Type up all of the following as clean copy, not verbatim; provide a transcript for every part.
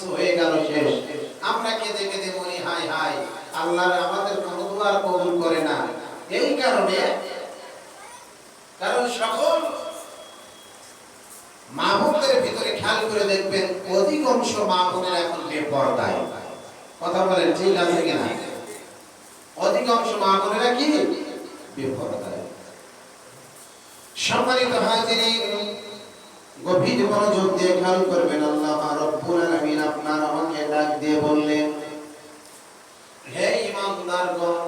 কিছু হয়ে গেল শেষ, আমরা কেঁদে কেঁদে বলি হায় হায়, আল্লাহ আমাদের কোনো দোয়া কবুল করে না। এই কারণে, কারণ সকল মা বোনদের ভিতরে খেয়াল করে দেখবেন অধিকাংশ মা বোনেরা এখন বেপরদায়। কথা বলেন ঠিক আছে কিনা? অধিকাংশ মা বোনেরা কি বেপরদায়। সম্মানিত হাজিরিন, গভীর মনোযোগ দিয়ে খেয়াল করবেন। আল্লাহ রাব্বুল আলামিন আপনার আমাকে ডাক দিয়ে বললেন, হে ঈমানদারগণ,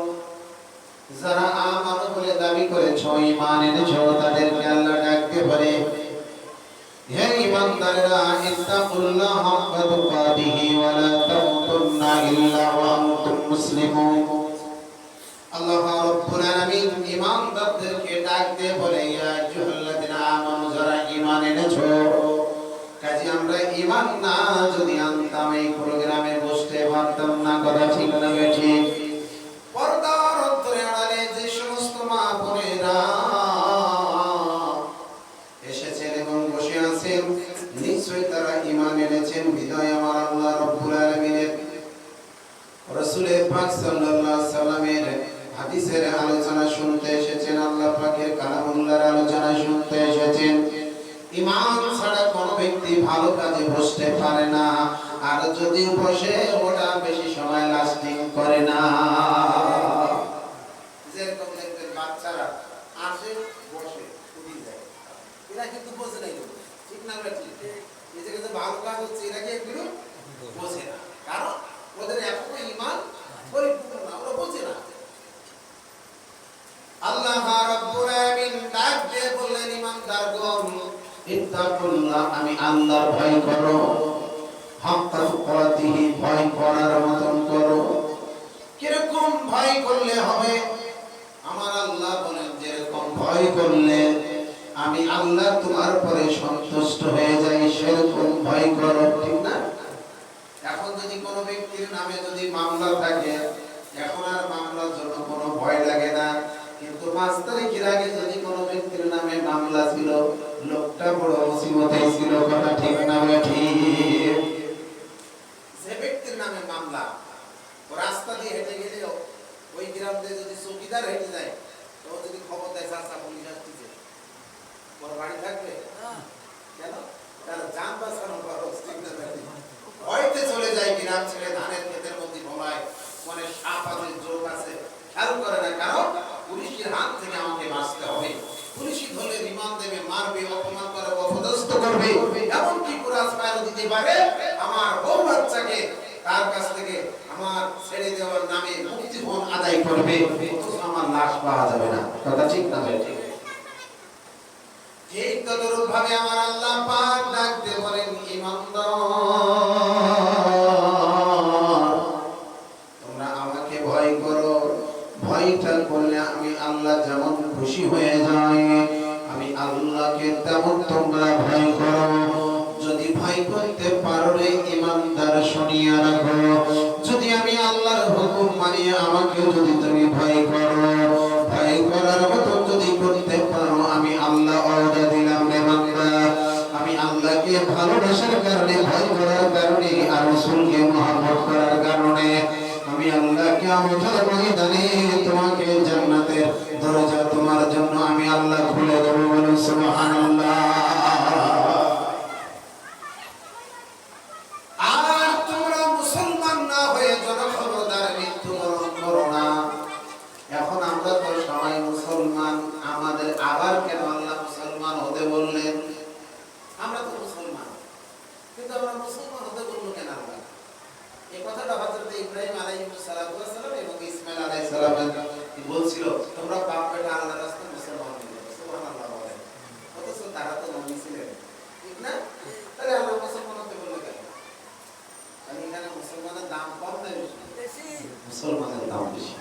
যারা আমানত বলে দাবি করেছো, ঈমান এনেছো, তাদেরকে আল্লাহ ডাক দিয়ে বলে, হে ঈমানদাররা, ইত্তাকুল্লাহ হাক্কা তুকাতিহি ওয়া লা তামুতুন্না ইল্লা ওয়া আনতুম মুসলিমুন। আল্লাহ রাব্বুল আলামিন ঈমানদারদেরকে ডাক দিয়ে বলে, ইয়া আইয়ুহাল্লাযিনা আমানু, যারা ঈমান এনেছো। কাজে আমরা ঈমান না যদি আনতাম এই প্রোগ্রামে বসতে পারতাম না। কথা ঠিক না ঠিক? পর্দার অন্তরে আড়ালে যে সমস্ত মা বোনেরা এসেছেন এবং বসে আছেন, নিশ্চয়ই তারা ঈমান এনেছেন। বিদায় আমার আল্লাহ রাব্বুল আলামিনের রাসূল পাক সাল্লাল্লাহু আলাইহি সাল্লামের হাদিসের আলোচনা শুনতে এসেছেন, আল্লাহ পাকের কালামুল্লাহর আলোচনা শুনতে এসেছেন। ঈমান ছাড়া কোনো ব্যক্তি ভালো কাজে বসতে পারে না, আর যদি বসে ওটা বেশি সময় লাস্টিং করে না। যেরকম দেখবেন বাচ্চারা আসে, বসে, উঠে যায়, এরা কিন্তু বোঝে নাই। ঠিক না ঠিক? এই যে ভালো কাজ হচ্ছে, এরা কি একটু বোঝে না, কারণ ওদের এখনো ঈমান পরিপূর্ণ না, ওরা বোঝে না। আল্লাহ রাব্বুল আলামিন ডাক দিয়ে বললেন, ঈমানদারগণ, ইত্তাকুল্লাহ, আমি আল্লাহর ভয় করো, হাক্কা তুকাতিহি, ভয় করার মতন করো। কিরকম ভয় করলে হবে? আমার আল্লাহ বলেন, যেরকম ভয় করলে আমি আল্লাহ তোমার পরে সন্তুষ্ট হয়ে যাই, সেরকম ভয় করো। ঠিক না? এখন যদি কোনো ব্যক্তির নামে যদি মামলা থাকে, এখন আর মামলার জন্য কোনো ভয় লাগে না। কিন্তু 5 তারিখের আগে যদি কোনো ব্যক্তির নামে মামলা ছিল, লোকটা বড় মুসিবতে ছিল। কথা ঠিক না ঠিক? যে ব্যক্তির নামে মামলা, ও রাস্তা দিয়ে হেঁটে গেলে ওই গ্রাম দিয়ে যদি চৌকিদার হেঁটে যায়, তো যদি খবর দেয় চাচা পুলিশ আসছে, ওর বাড়ি থাকবে কেন? তার জান বাঁচানো খরচ। ঠিক না? ভয়তে চলে যায় গ্রাম ছেড়ে, ধানের ক্ষেতের মধ্যে ভোলায়, মানে সাপ আছে, জোক আছে, খেয়াল করে না, কারণ পুলিশের হাত থেকে আমাকে বাঁচতে হবে। পুলিশই ধরলে রিমান্ড দেবে, মারবে, অপমান করে, অপদস্থ করবে, এমনকি কুরাস মারও দিতে পারে। আমার বউ বাচ্চাকে তার কাছ থেকে আমার ছেড়ে দেওয়ার নামে মুক্তিপণ আদায় করবে, অথচ আমার লাশ পাওয়া যাবে না। কথা ঠিক না ঠিক? ঠিক তদরূপ ভাবে আমার আল্লাহ পাক ডাক দিয়ে বলেন, ঈমানদার, তোমরা আমাকে ভয় করো। ভয়টা করলে আমি আল্লাহ যেমন খুশি হয়ে যাই, আমি আল্লাহকে তেমন তোমরা ভয় করো। যদি ভয় করতে পারো রে ঈমানদার, শুনিয়ে রাখো, যদি আমি আল্লাহর হুকুম মানিয়ে আমাকে যদি তুমি ভয় করো, ভয় করার মতো যদি করতে পারো, আমি আল্লাহ অর্ডার দিলাম রে বান্দা, আমি আল্লাহকে ভালোবাসার কারণে, ভয় করার কারণে, আর রাসূলকে মহব্বত করার কারণে আমি আল্লাহ কিয়ামতের ময়দানে তোমাকে জান্নাতের দরজা তোমার জন্য আমি আল্লাহ খুলে দেব। বলুন সুবহানাল্লাহ। আর তোমরা মুসলমান না হয়ে জনখবরদার মৃত্যুবরণ করো না। এখন আমরা তো সবাই মুসলমান, আমাদের আবার কেন আল্লাহ মুসলমান হতে বললেন? আমরা তো মুসলমান, কিন্তু আমরা মুসলমান হতে বললো কেন আল্লাহ? এই কথাটা হযরত ইব্রাহিম আলাইহিস সালাতু ওয়াস সালাম এবং ইসমাঈল আলাইহিস সালাম বলছিল, তোমরা বাপ বেটা আল্লাহর রাস্তায় মুসলমান হয়ে যাও। সুবহানাল্লাহ বলেন। অথচ তারা তো নবী ছিলেন, ঠিক না? তাহলে আল্লাহ মুসলমান হতে বললো কেন? কারণ এখানে মুসলমানের দাম কম না বেশি? মুসলমানের দাম বেশি।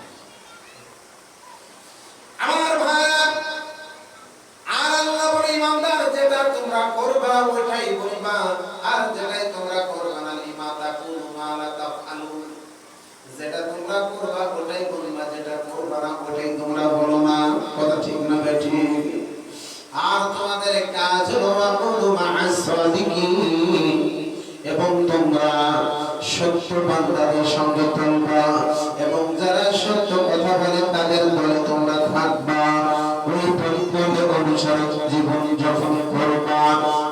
আমার ভাইরা, আর আল্লাহ বলে, ঈমানদার, যেটা তোমরা করবা ওইটাই বলবা, আর যেটাই তোমরা করবা না, লিমা তাকুলু মা লা তাফআলুন, যেটা তোমরা করবা ওটাই বলবা, যেটা করবা না ওটাই তোমরা বলো না। কথা ঠিক না ঠিক? আর তোমাদের কাজ হলো ওয়াকুনু মা'আস সাদিকিন, এবং তোমরা বান্দাদের সঙ্গে চলবা এবং যারা সত্য কথা বলে তাদের দলে তোমরা থাকবা। ওই পরিপন্থী অনুসরণ জীবন যখন করবা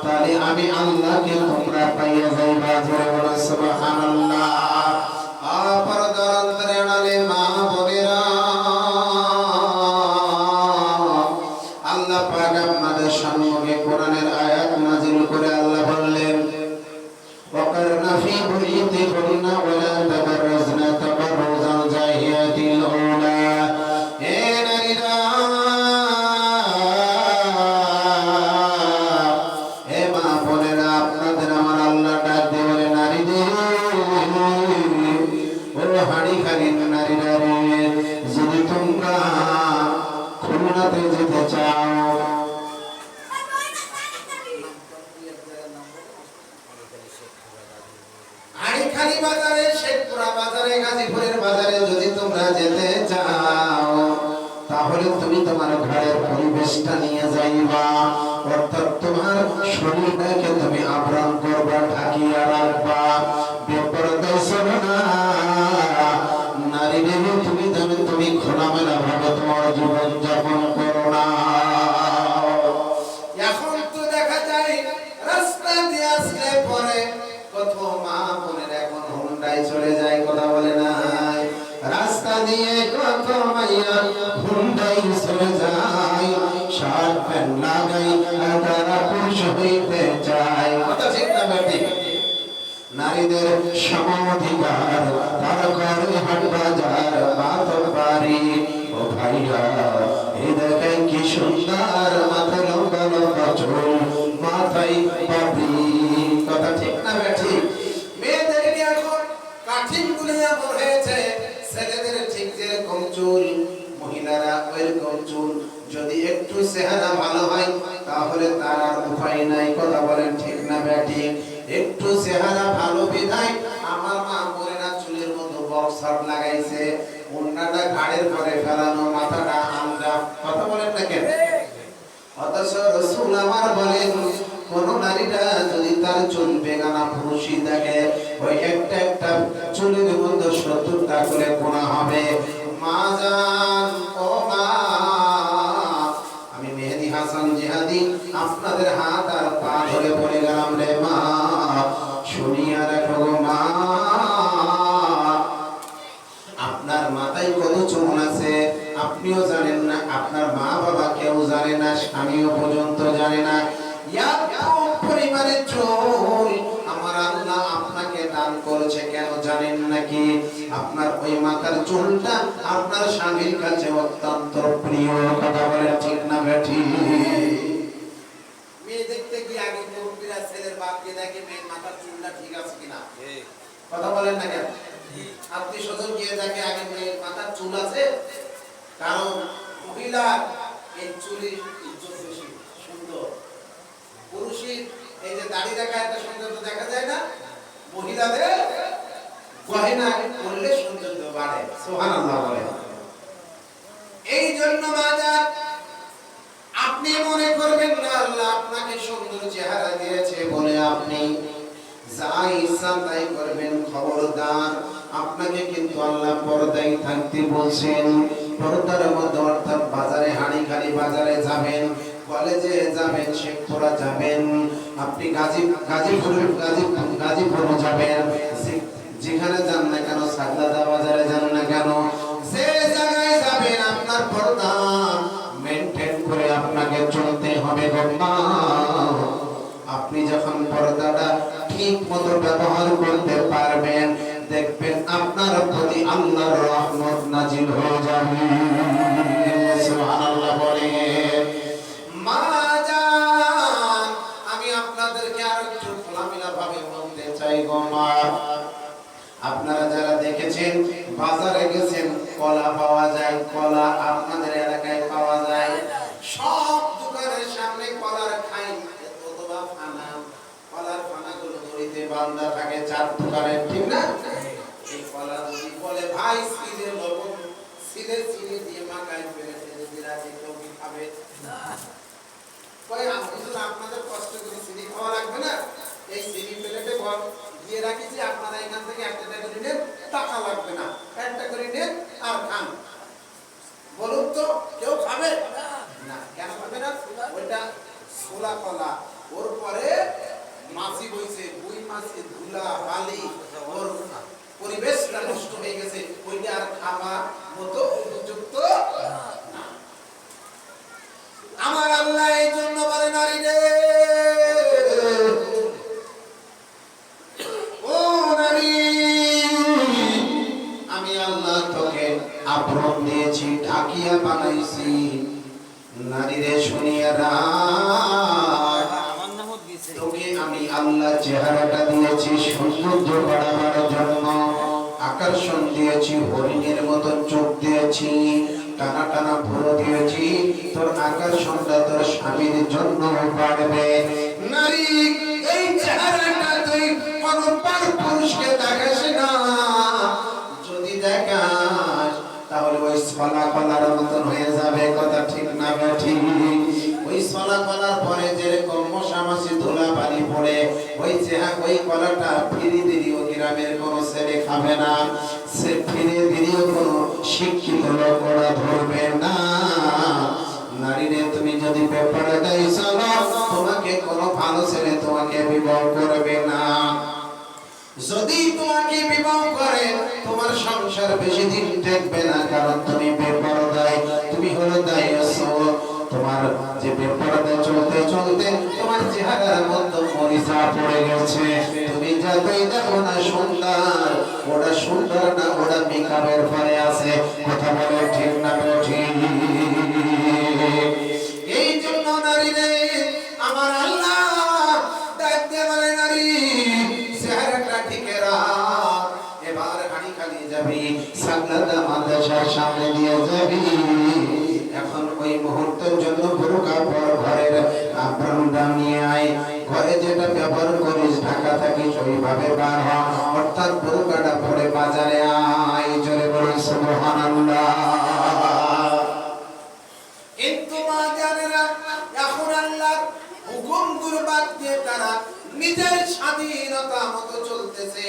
তাহলে আমি আল্লাহকে তোমরা পাইয়া যাইবা। জোরে বলো সুবহানাল্লাহ। পরদার অন্তরালে মা বোনেরা, আল্লাহ পাক আপনাদের সম্মুখে কোরআনের আয়াত নাযিল করে আল্লাহ বললেন, ওয়াকারনা ফি বুয়ুতিকুন্না ওয়ালা তাবাররাজনা তাবাররুজাল জাহিলিয়াতিল উলা। হে নারীরা, হে মা বোনেরা, আপনাদের আমার আল্লাহ ডাক দিয়ে বলে, নারীদের, ও হাড়ি খালির নারীরা রে, যদি তোমরা খুলনাতে যেতে চাও, হাড়িখালি বাজারে, শেখপুরা বাজারে, গাজীপুরের বাজারে যদি তোমরা যেতে চাও তাহলে তুমি তোমার ঘরের পরিবেশটা নিয়ে যাইবা, অর্থাৎ তোমার শরীরটাকে তুমি আবরণ করবা, ঢাকিয়া রাখবা, বেপরদায় চলো না। নারীদের তুমি খোলামেলা ভাবে তোমার জীবন যাপন করো না। এখন তো দেখা যায় রাস্তা দিয়ে আসলে পরে কত মা বোনের এখন হুন্ডাই চলে যায়, কথা বলে না। রাস্তা দিয়ে কত মাইয়া হুন্ডাই চলে যায়, শার্ট প্যান্ট লাগাই তারা পুরুষ হইতে চায়, কথা ঠিক না বেটি? নারীদের সমাধিকার তার ঘরে হাট বাজার বাত বাড়ি। ও ভাইয়া, এই দেখেন কি সুন্দর, মাথায় লম্বা লম্বা চুল, মাথায় পাপড়ি, কথা ঠিক না বেটি? মেয়েদেরকে এখন কাঠিন গুলিয়া হয়েছে, ছেলেদের ঠিক যেরকম চুল, মহিলারা ওইরকম চুল। যদি একটু চেহারা ভালো হয় তাহলে তার আর উপায় নাই, কথা বলেন ঠিক না বেটি? একটু চেহারা ভালো বিধায় আমার মা বোনেরা চুলের মতো বক্সার লাগাইছে, ওন্নাটা ঘাড়ের পরে ফেলানো, মাথাটা আলগা, কথা বলেন না কেন? অথচ রাসূল আমার বলেন, কোন নারীরা যদি তার চুল বেগানা পুরুষই দেখে, ওই একটা একটা চুলের মধ্যে 70টা করে গুনাহ হবে। মা জান, ও মা, আমি মেহেদী হাসান জিহাদি আপনাদের হাত আর পা ধরে পড়ে গেলাম রে মা, শুনিয়া রাখো গো মা, আপনার মাথায় কত চুল আছে আপনিও জানেন না, আপনার মা বাবা কেউ জানে না, স্বামীও পর্যন্ত জানে না। এত পরিমাণে চুল আমার আল্লাহ আপনাকে দান করেছে, কেন জানেন নাকি? আপনার ওই মাথার চুলটা আপনার স্বামীর কাছে অত্যন্ত প্রিয়, কথা বলে ঠিক না বেঠি? মেয়ে দেখতে কি আগে মুরব্বিরা ছেলের বাপকে দেখে মেয়ের মাথার চুলটা ঠিক আছে কিনা, কথা বলেন না কেন? আত্মীয় স্বজন গিয়ে দেখে আগে মেয়ের মাথার চুল আছে, কারণ মহিলা এই চুলের ইজ্জত বেশি, সুন্দর। পুরুষের এই যে দাড়ি রাখা একটা সৌন্দর্য দেখা যায় না, মহিলাদের গয়না পরলে সৌন্দর্য বাড়ে, সুবহানাল্লাহ বলে। এই জন্য বাজার আপনি মনে করবেন না আল্লাহ আপনাকে সুন্দর চেহারা দিয়েছে বলে আপনি যা ইচ্ছা তাই করবেন, খবরদার, আপনাকে কিন্তু আল্লাহ পর্দায় থাকতে বলছেন। পর্দার মধ্যে অর্থাৎ বাজারে, হাড়িখালি বাজারে যাবেন, কলেজে যাবেন, শেখপুরা যাবেন, আপনি গাজীপুর যাবেন, যেখানে যান না কেন, সাগলাদা বাজারে যান না কেন, যে জায়গায় যাবেন আপনার পর্দা মেইনটেইন করে আপনাকে চলতে হবে গো মা। আপনি যখন পর্দাটা ঠিক মতো ব্যবহার করতে পারবেন, দেখবেন আপনার প্রতি আল্লাহর রহমত নাজিল হয়ে যাবে, সুবহানাল্লাহ বলে। মা জান, আমি আপনাদেরকে আরো একটু খোলামেলা ভাবে বলতে চাই গো মা, আপনারা যারা দেখেছেন বাজারে গেছেন, কলা পাওয়া যায়, কলা আপনাদের এলাকায় পাওয়া যায়, সব দোকানের সামনে কলার খাই অথবা ফানা, কলার ফানাগুলো দড়িতে বাঁধা থাকে, 4 দোকানের, ঠিক না? এই কলা যদি বলে ভাই সিলে লবণ, সিলে চিনি দিয়ে মাখাই ফেলে দিলা, যে কেউ কি খাবে? কই হুজুর আপনাদের কষ্ট করে চিনি খাওয়া লাগবে না, এই চিনি প্লেটে দিয়ে রাখিছি, আপনারা এখান থেকে একটা টাকা তলা, ওর পরে মাছি বইছে, ওই মাছি ধুলা বালি, ওর পরিবেশটা নষ্ট হয়ে গেছে, ওইটা আর খাওয়া মতো উপযুক্ত না। আমার আল্লাহ এই জন্য বলে নারী রে, ও নারী, আমি আল্লাহ তোকে আবরণ দিয়েছি, ঢাকিয়া বানাইছি। নারী রে শুনিয়া রাখ, তোকে আমি আল্লাহ চেহারাটা দিয়েছি সৌন্দর্য বাড়াবার জন্য, আকর্ষণ দিয়েছি, হরিণের মতন চোখ দিয়েছি, টানা টানা ভুরু দিয়েছি, তোর আকর্ষণটা তোর স্বামীর জন্য বাড়বে। নারী, এই চেহারাটা তুই কোন পুরুষকে দেখাস না, যদি দেখাস তাহলে ওই ছলা কলার মতন হয়ে যাবে। কথা ঠিক না ঠিক? ওই ছলা কলার পরে যেরকম মশা মাছি ধুলা পানি পড়ে, ওই কলাটা ফিরে দিলেও গ্রামের কোনো ছেলে খাবে না, সে ফিরে দিলেও কোনো শিক্ষিত লোক ওরা ধরবে না। নারীরে তুমি যদি ব্যাপারে দেয় চলো, তোমাকে কোনো ভালো ছেলে তোমাকে বিবাহ করবে না। যদি তোমাকে বিবাহ করে তোমার সংসার বেশি দিন টিকবে না, কারণ তুমি বেপরদায়, তুমি হলো দায়স। তোমার যে বেপরদায় চলতে চলতে তোমার চেহারার মধ্যে মরিচা পড়ে গেছে। তুমি যতই দেখো না সুন্দর, ওটা সুন্দর না, ওটা মেকআপের পরে আছে। কথা বলে ঠিক না ঠিক? এই জন্য নারী রে, আমার আল্লাহ দেখতে বলে নারী চেহারাটা ঠিকে রাখ। এবার হাঁড়ি খালি যাবি, সাগলাদা মাদ্রাসার সামনে দিয়ে যাবি। এখন ওই মুহূর্তের জন্য বুরকা পর, ঘরের আবরণটা নিয়ে আয়, ঘরে যেটা ব্যবহার করিস ঢাকা থাকিস ওইভাবে বার হ, অর্থাৎ বুরকাটা পরে বাজারে আয়। জোরে বলে সুবহানাল্লাহ। কিন্তু মা জানেরা, এখন আল্লাহর হুকুমগুলো বাদ দিয়ে তারা নিজের স্বাধীনতা মতো চলতেছে।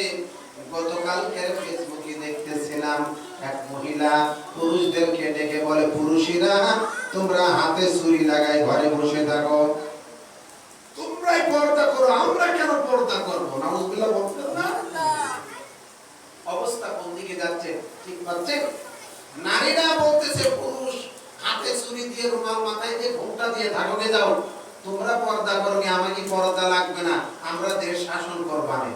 গতকালকের ফেসবুকে দেখতেছিলাম এক মহিলা পুরুষদেরকে ডেকে বলে, পুরুষেরা তোমরা হাতে ছুরি লাগাই ঘরে বসে থাকো, তোমরাই পর্দা করো, আমরা কেন পর্দা করবো? নাউজুবিল্লাহ বলতেন না? অবস্থা কোন দিকে যাচ্ছে ঠিক পাচ্ছেন? নারীরা বলতেছে পুরুষ হাতে ছুরি দিয়ে, রুমাল মাথায় দিয়ে, ঘোমটা দিয়ে থাকোগে যাও, তোমরা পর্দা করবে, আমাকে পর্দা লাগবে না, আমরা দেশ শাসন করবানে।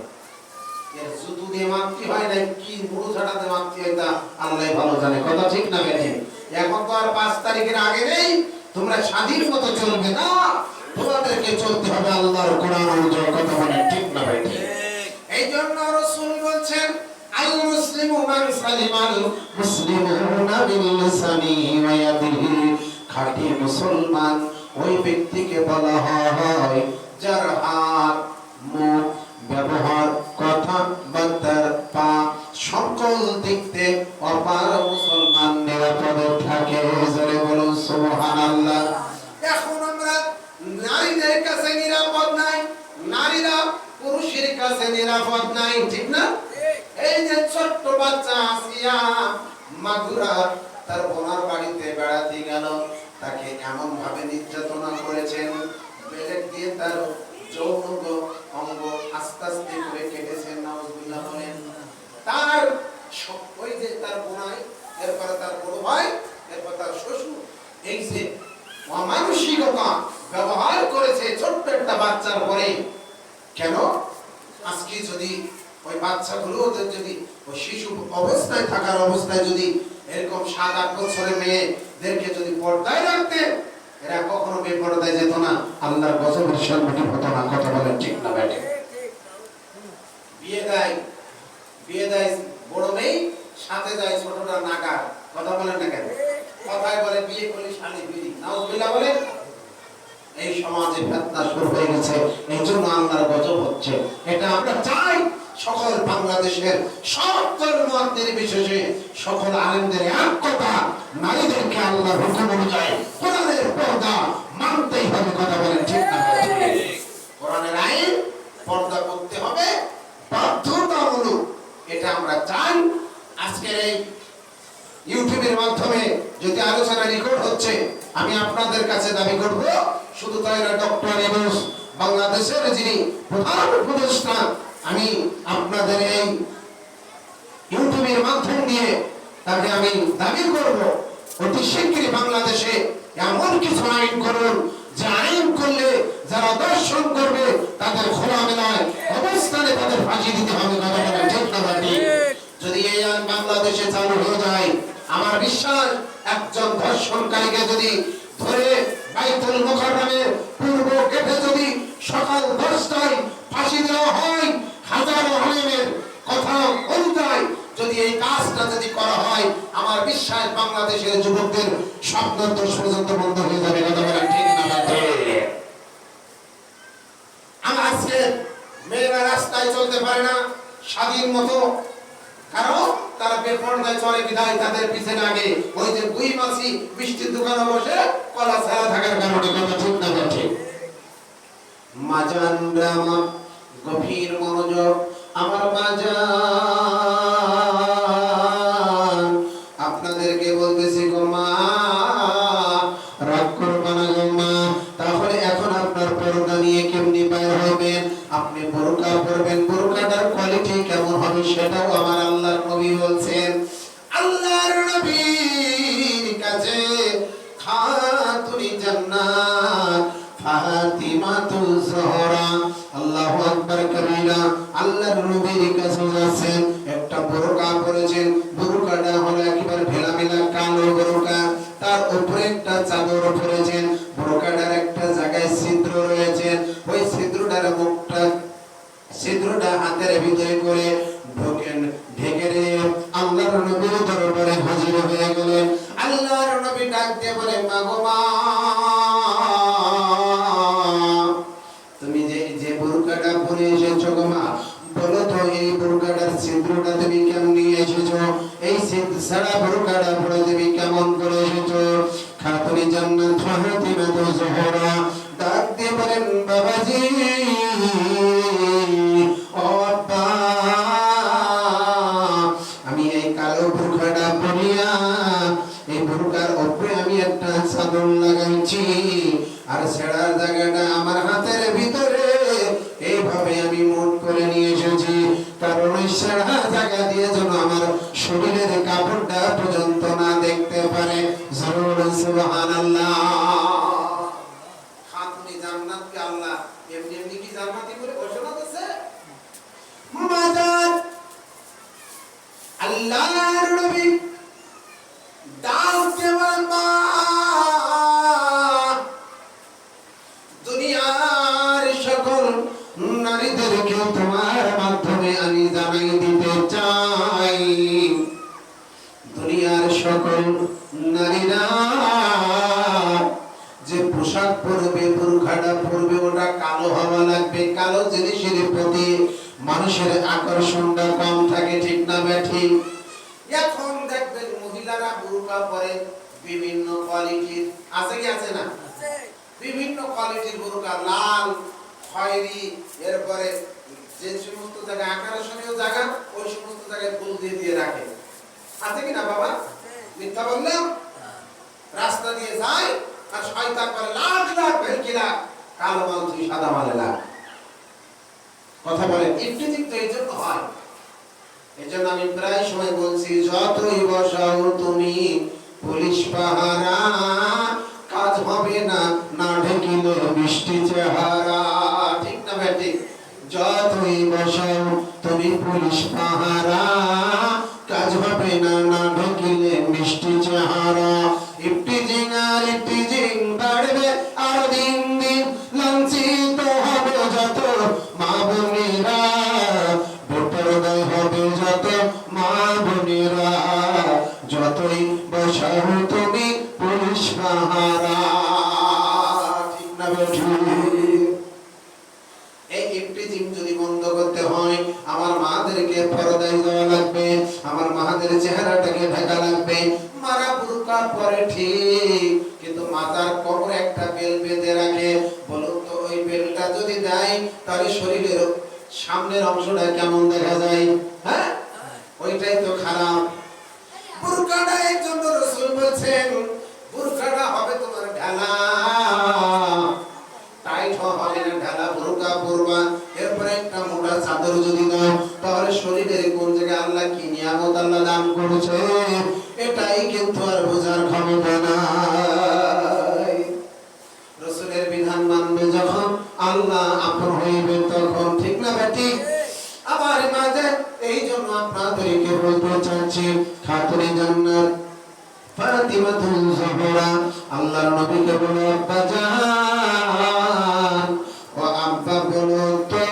এর জুতু দিয়ে মাপতে হয় না, কি মুড়ো ছাটাতে মাপতে হয় তা আল্লাহ ভালো জানে। কথা ঠিক না বেঠিক? এখন তো আর 5 তারিখের আগে নেই, তোমরা স্বাধীন মতো চলবে না, তোমাদেরকে চলতে হবে আল্লাহর কোরআন অনুযায়ী। কথা বলেন ঠিক না বেঠিক? এই জন্য রাসূল বলছেন, আল মুসলিমু মান সালিমাল মুসলিমুনা বিল লিসানিহি ওয়া ইয়াদিহি। খাঁটি মুসলমান ওই ব্যক্তিকে বলা হয় যার হাত, মুখ, ব্যবহার, কথা, বার্তার পা সকল দিক থেকে অপার মুসলমান নিরাপদে থাকে। জোরে বলুন সুবহানাল্লাহ। এখন আমরা নারীদের কাছে নিরাপদ নাই, নারীরা পুরুষের কাছে নিরাপদ নাই, ঠিক না? এই যে ছোট্ট বাচ্চা আসিয়া মাগুরা তার বোনার বাড়িতে বেড়াতে গেল, তাকে এমন ভাবে নির্যাতনা করেছেন, বেলেট দিয়ে তার যৌন অঙ্গ আস্তে আস্তে করে কেটেছেন। নাউজুবিল্লাহ বলেন। তার ওই যে তার বোনাই, এরপরে তার বড় ভাই, এরপর তার শ্বশুর, এই যে অমানুষিকতা ব্যবহার করেছে ছোট্ট একটা বাচ্চার পরে। কেন? আজকে যদি ওই বাচ্চাগুলো যদি ওই শিশু অবস্থায় থাকার অবস্থায় যদি এরকম 7-8 বছরের মেয়েদেরকে যদি পর্দায় রাখতে, এরা কখনো বেপরদায় যেত না, আল্লাহর গজবের সম্মুখীন হতো না। কথা বলেন ঠিক না বেঠিক? বিয়ে দেয় বড় মেয়ে, সাথে যায় ছোটটা নাগার। কথা বলেন না কেন? কথায় বলে বিয়ে করলে শালি বিড়ি। নাউজুবিল্লাহ বলেন। এই সমাজে ফিতনা শুরু হয়ে গেছে, এই জন্য আল্লাহর গজব হচ্ছে। এটা আমরা চাই সকল বাংলাদেশের সকল মত নির্বিশেষে সকল আলেমদের এক কথা, নারীদেরকে আল্লাহর হুকুম অনুযায়ী কোরআনের পর্দা মানতেই হবে। কথা বলেন ঠিক না? কোরআনের আইন পর্দা করতে হবে বাধ্যতামূলক, এটা আমরা চাই। আজকের এই ইউটিউবের মাধ্যমে যদি আলোচনা রেকর্ড হচ্ছে, আমি আপনাদের কাছে দাবি করব শুধু তাই না, ডক্টর ইউনূস বাংলাদেশের যিনি প্রধান উপদেষ্টা, আমি আপনাদের এই ইউটিউবের মাধ্যম দিয়ে তাকে আমি দাবি করব অতি শীঘ্রই বাংলাদেশে এমন কিছু আইন করুন যে আইন করলে যারা দর্শন করবে তাদের খোলামেলায় অবস্থানে তাদের ফাঁসি দিতে হবে। কথা বলেন ঠিক না ভাই? যদি এই আইন বাংলাদেশে চালু হয়ে যায়, আমার বিশ্বাস একজন ধর্ষণকারীকে যদি ধরে বাইতুল মুকাররমের পূর্ব গেটে যদি সকাল 10টায় ফাঁসি দেওয়া হয়, হাজারো আলেমের কথা অনুযায়ী যদি এই কাজটা যদি করা হয়, আমার বিশ্বাস বাংলাদেশের যুবকদের স্বপ্ন দোষ পর্যন্ত বন্ধ হয়ে যাবে। কথা বলেন ঠিক না ভাই? আমার আজকে মেয়েরা রাস্তায় চলতে পারে না স্বাধীন মতো, কারণ তারা বেপরদায় চলে বিধায় তাদের পিছনে আগে ওই যে দুই মাসি মিষ্টির দোকানে বসে কলা ছাড়া থাকার কারণে। কথা ঠিক না ঠিক? মাজানরা আমার গভীর মনোযোগ, আমার মাজান আপনাদেরকে বলতেছি গো মা, রাগ করবা না গো মা। তাহলে এখন আপনার পর্দা নিয়ে কেমনি বাইর হবেন? আপনি বোরকা পরবেন, বোরকাটার কোয়ালিটি কেমন হবে সেটাও আমার আল্লাহর নবী বলছেন। আল্লাহর নবীর কাছে খাতুনি জান্নাত ফাতিমাতুজ জোহরা, আল্লাহু আকবার কবিরা, আল্লাহর নবীর কাছে যাচ্ছেন, একটা বোরকা পরেছেন, বোরকাটা হলো একেবারে ঢেলামেলা কালো বোরকা, তার উপরে একটা চাদর পরেছেন, বোরকাটার একটা জায়গায় ছিদ্র রয়েছে, ওই ছিদ্রটার মুখটা ছিদ্রটা হাতের ভিতরে করে ঢেকে রে আল্লাহর নবীর দরবারে হাজির হয়ে গেলেন। আল্লাহর নবী ডাক দিয়ে বলে, মা গো মা, তুমি যে বোরকাটা পরে এসেছো গো মা, বলো তো এই বোরকাটার ছিদ্রটা তুমি কেমন নিয়ে এসেছো? এই ছিদ্র ছাড়া বোরকাটা পরে তুমি কেমন করে এসেছো? খাতুনি জান্নাত ফাতিমাতুজ জোহরা ডাক দিয়ে বলেন, বাবাজি ও আব্বা, আমি এই কালো বোরকাটা পরিয়া এই বোরকার উপরে আমি একটা চাদর লাগাইছি, আর ছেঁড়ার জায়গাটা আমার হাতের ভিতরে এইভাবে আমি মুঠ করে নিয়ে এসেছি, কারণ ওই ছেঁড়া জায়গা দিয়ে যেন আমার শরীরের কাপড়টা পর্যন্ত না দেখতে পারে। জোরে সুবহানাল্লাহ। খাতুনি জান্নাতকে আল্লাহ এমনি এমনি কি জান্নাতি করে ঘোষণা করেছে? মাজান আল্লাহর নবী ডাক দিয়ে মা, দুনিয়ার সকল নারীদেরকে তোমার মাধ্যমে আমি জানাই দিতে চাই, দুনিয়ার সকল নারীরা যে পোশাক পরবে, বোরখাটা পরবে, ওটা কালো হওয়া লাগবে। কালো জিনিসের প্রতি মানুষের আকর্ষণটা কম থাকে, ঠিক না ঠিক? এখন দেখবেন মহিলারা বোরকা পরে বিভিন্ন কোয়ালিটির, আছে কি আছে না? বিভিন্ন কোয়ালিটির বোরকা, লাল, খয়েরি, এরপরে যে সমস্ত জায়গায় আকর্ষণীয় জায়গা ওই সমস্ত জায়গায় ফুল দিয়ে দিয়ে রাখে, আছে কি না বাবা? মিথ্যা বললাম? রাস্তা দিয়ে যায় আর শয়তান করে লাখ লাখ ভেলকিলা, কালো মাল তুই সাদা মালে লাখ। কথা বলেন, ইফতিজিং তো এই জন্য হয়। এই জন্য আমি প্রায় সময় বলছি, যতই বসাও তুমি পুলিশ পাহারা, কাজ হবে না না ঢেকিলে মিষ্টি চেহারা, ঠিক না বেটি? যতই বসাও তুমি পুলিশ পাহারা, কাজ হবে না না ঢেকিলে মিষ্টি চেহারা। ইফতিজিং আর ইফতিজিং বাড়বে আর দিন দিন, লাঞ্ছিত হবে যত মা বোনেরা, বেপরদায় হবে যত মা বোনেরা, যতই বসাও তুমি পুলিশ পাহারা, ঠিক না বেটি? এই ইফতিজিং যদি বন্ধ করতে হয়, আমার মাদেরকে পর্দায় যাওয়া লাগবে, আমার মাদের চেহারাটাকে ঢাকা লাগবে। মারা বোরকা পরে ঠিক, কিন্তু মাথার কোমরে একটা বেল বেঁধে রাখে। বলুন তো ওই বেলটা যদি দেয় তাহলে শরীরের সামনের অংশটা কেমন দেখা যায়? হ্যাঁ, ওইটাই তো খারাপ। বোরকাটা এর জন্য রাসূল বলেছেন, বোরকাটা হবে তোমার ঢালা, করবা, এরপরে একটা মোটা চাদর যদি দাও, তাহলে শরীরের কোন জায়গায় আল্লাহ কি নিয়ামত আল্লাহ দান করেছে এটাই কিন্তু আর বোঝার ক্ষমতা নাই। রাসূলের বিধান মানবে যখন আল্লাহ আপন হইবে তখন, ঠিক না বেটি? আমার মাঝে এই জন্য আপনাদেরকে বলতে চাচ্ছি, খাতুনে জান্নাত ফাতিমাতুল জোহরা আল্লাহর নবীকে বলে আব্বা জান ও আব্বা বলো তো,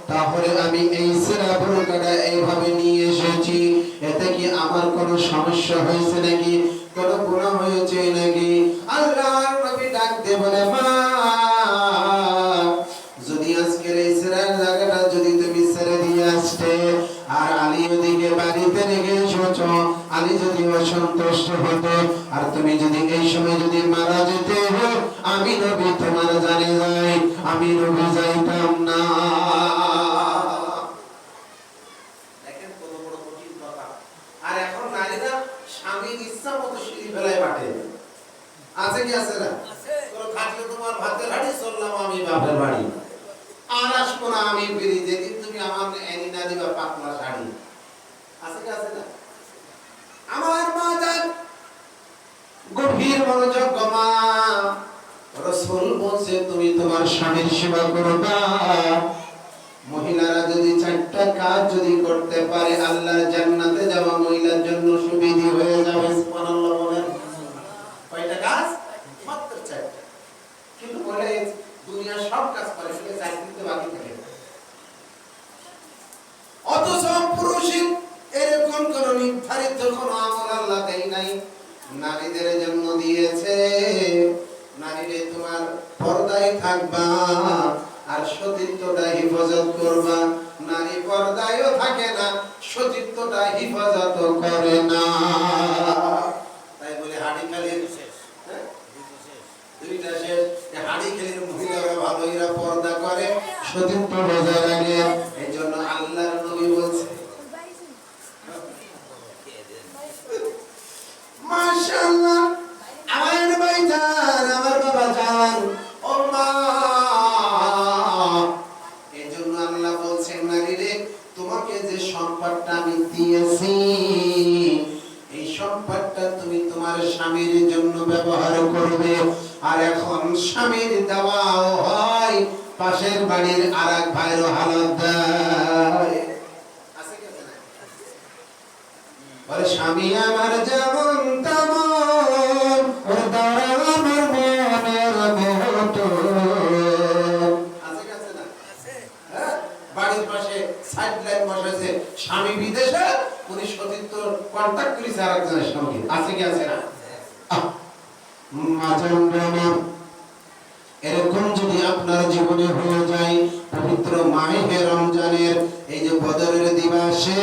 তাহলে আমি এই সিরা বোরকাটা এইভাবে নিয়ে এসেছি, এতে কি আমার কোনো সমস্যা হয়েছে নাকি, কোনো গুনাহ হয়েছে নাকি? আল্লাহর নবী ডাক দিয়ে বলে মা, যদি আজকের এই সিরার জায়গাটা যদি তুমি ছেড়ে দিয়ে আসতে আর আলী ওদিকে বাড়িতে রেখে এসেছো, আলী যদি অসন্তুষ্ট হতো আর তুমি যদি এই সময় যদি মারা যেতে, আমি নবী তোমার জানে যাই, আমি নবী যাইতাম না। দেখেন কত বড় কঠিন কথা। আর এখন নারীরা স্বামীর ইচ্ছা মতো সিঁড়ি ফেলায় বাটে, আছে কি আছে না? তোর থাকলে তোমার ভাতের হাড়ি, চললাম আমি বাপের বাড়ি, আর আসবো না আমি বেরিয়ে, যেদিন তুমি আমার এনে না দিবা পাতলা শাড়ি, আছে কি আছে না? আমার মা যান গভীর মনোযোগ মা, রাসূল বলছে তুমি তোমার স্বামীর সেবা করবা। মহিলারা যদি 4টা কাজ যদি করতে পারে, আল্লাহর জান্নাতে যাওয়া মহিলার জন্য সুবিধা হয়ে যাবে। সুবহানাল্লাহ বলেন। কয়টা কাজ? মাত্র 4টা। কিন্তু বলে দুনিয়ার সব কাজ করে, শুধু চাকরিতে বাকি থাকে। অথচ পুরুষের এরকম কোন নির্ধারিত কোন আমল আল্লাহ দেয় নাই, নারীদের জন্য দিয়েছে। নারীরে তোমার পর্দায় থাকবা আর সতীত্বটা হেফাজত করবা। নারী পর্দায়ও থাকে না, সতীত্বটা হেফাজত করে না। তাই বলে হাড়ি খালির দুইটা শেষ, হাড়ি খালির মহিলারা ভালো, এরা পর্দা করে, সতীত্ব বজায় রাখে। এই জন্য আল্লাহর নবী বলছে মাশাআল্লাহ, আমার ভাইজান, আমার বাবা জান, ও মা, এই জন্য আল্লাহ বলছেন নারীরে তোমাকে যে সম্পদটা আমি দিয়েছি, এই সম্পদটা তুমি তোমার স্বামীর জন্য ব্যবহার করবে। আর এখন স্বামীর দেওয়াও হয়, পাশের বাড়ির আরেক ভাইয়েরও হালত দেয়। আছে কি আছে না? বলে স্বামী আমার যেমন তেমন, ওর দ্বারা আমার মনের মতো। আছে কি আছে না? হ্যাঁ, বাড়ির পাশে সাইড লাইন বসেছে, স্বামী বিদেশে, উনি সতীর্থ কন্টাক্ট করেছে আরেকজনের সঙ্গে। আছে কি আছে না? এরকম যদি আপনার জীবনে হয়ে যায়, পবিত্র মাহে রমজানের এই যে বদরের দিবসে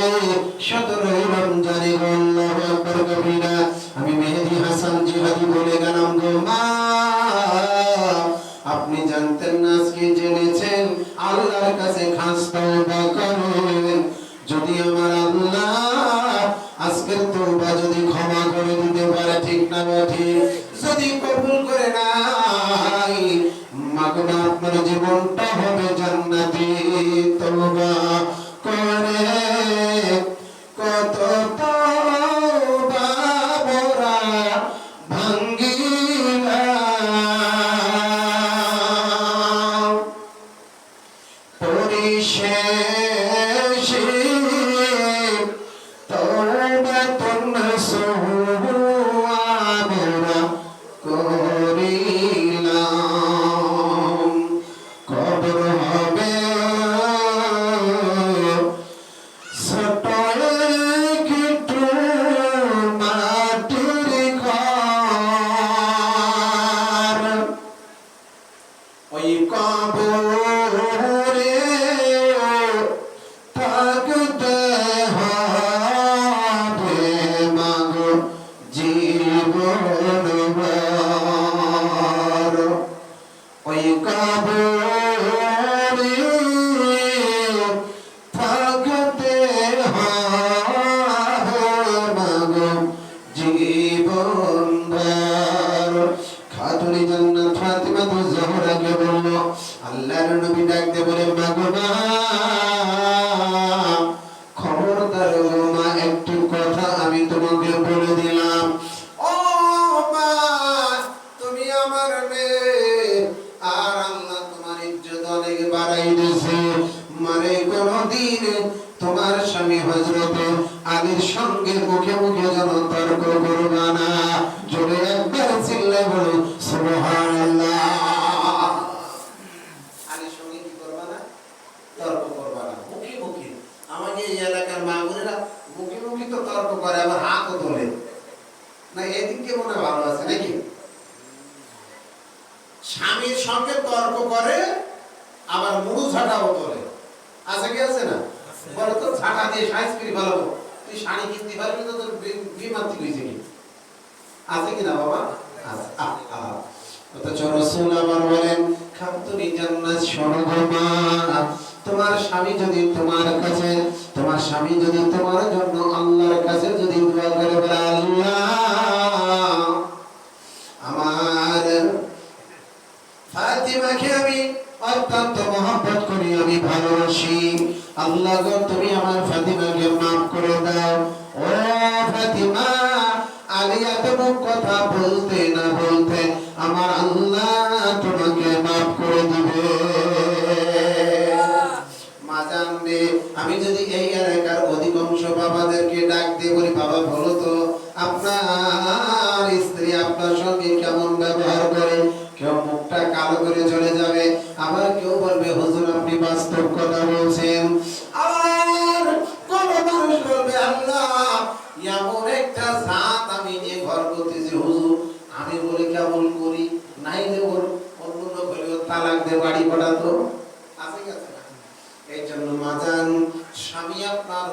17 রমজানে আল্লাহু আকবার কবিরা, আমি মেহেদী হাসান জিহাদি বলে গেলাম গো মা, আপনি জানতেন না, আজকে জেনেছেন, আল্লাহর কাছে খাস তওবা করেন। যদি আমার আল্লাহ আজকের তওবা যদি ক্ষমা করে দিতে পারে, ঠিক না ঠিক, যদি কবুল করে নাই, মাগনা আপনার জীবনটা হবে জান্নাতি। তওবা করে কত তওবা মোরা ভাঙ্গিলাম, পরিশেষে তওবাতুন নসুহা মোরা করিলাম। কবর হবে ছোট একটু মাটির ঘর, ওই কবরে থাকবে আল্লাহর নবী ডাকতে বলে মা গো মা, খবরদার গো মা, একটু কথা আমি তোমাকে বলে দিলাম। ও মা, তুমি আমার মেয়ে, আর আল্লাহ তোমার ইজ্জত অনেক বাড়াই দিয়েছে। মারে কোনদিন তোমার স্বামী হযরত আলীর সঙ্গে মুখে মুখে যেন তর্ক করবা না। জোরে একবার চিল্লায় বলো সুবহানাল্লাহ। আলীর সঙ্গে কি করবা না? তর্ক করবা না, মুখে মুখে। আমাদের এই এলাকার মা বোনেরা মুখে মুখে তো তর্ক করে, আবার হাতও তোলে না। এদিকে মনে ভালো আছে নাকি? স্বামীর সঙ্গে তর্ক করে, আবার মুড়ু ঝাঁটাও তোলে। আছে কি আছে না? বলে তো ঝাঁটা দিয়ে সাইজ করে ভালো, তুই শাড়ি কিনতে পারবি তো, তোর বিমান্তি হয়েছে কি? আছে কি না বাবা? আছে। অথচ রাসূল আমার বলেন খাতুনি জান্নাত, শোনো গো মা, তোমার স্বামী যদি তোমার কাছে, তোমার স্বামী যদি তোমার জন্য আল্লাহর কাছে যদি দোয়া করে বলে আল্লাহ আমার ফাতিমাকে আমি অত্যন্ত মহব্বত করি, আমি ভালোবাসি, আল্লাহ গো তুমি আমার ফাতিমাকে মাফ করে দাও। ও ফাতিমা, আলী এতটুকু কথা বলতে না বলতে আমার আল্লাহ তোমাকে মাফ করে দিবে। মা জানবে, আমি যদি এই এলাকার অধিকাংশ বাবাদেরকে ডাক দিয়ে বলি বাবা বলো তো আপনার স্ত্রী আপনার সঙ্গে কেমন ব্যবহার করে, কেউ মুখটা কালো করে চলে যাবে, আবার কেউ বলবে হুজুর আপনি বাস্তব কথা বলছেন, আর কোন মানুষ বলবে আল্লাহ এমন একটা জাত আমি নিয়ে ঘর করতেছি হুজুর, আমি বলে কেমন করি, নাই যে ওর অন্য লোক হলেও তালাক দিয়ে বাড়ি পাঠাতো। আছে কি আছে না? এই জন্য মাজান, স্বামী আপনার